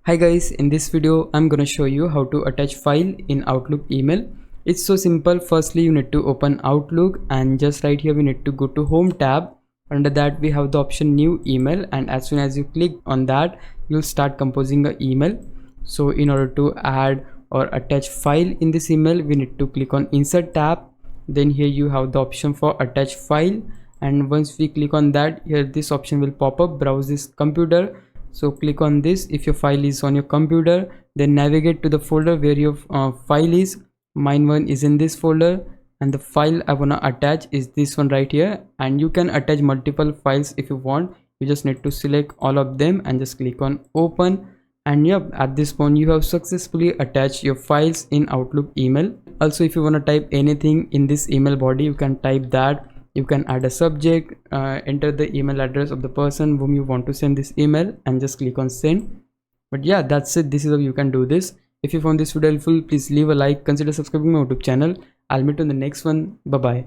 Hi guys, in this video I'm gonna show you how to attach file in Outlook email. It's so simple. Firstly, you need to open Outlook, and just right here we need to go to Home tab. Under that we have the option New Email, and as soon as you click on that, you'll start composing an email. So in order to add or attach file in this email, we need to click on Insert tab. Then here you have the option for Attach File, and once we click on that, here this option will pop up, Browse this computer. So click on this. If your file is on your computer, then navigate to the folder where your file is. Mine one is in this folder, and the file I wanna attach is this one right here. And you can attach multiple files if you want. You just need to select all of them and just click on open. And yep, at this point you have successfully attached your files in Outlook email. Also, if you want to type anything in this email body, you can type that. You can add a subject, enter the email address of the person whom you want to send this email, and just click on send. But yeah, that's it. This is how you can do this. If you found this video helpful, please leave a like, consider subscribing my YouTube channel. I'll meet you in the next one. Bye bye.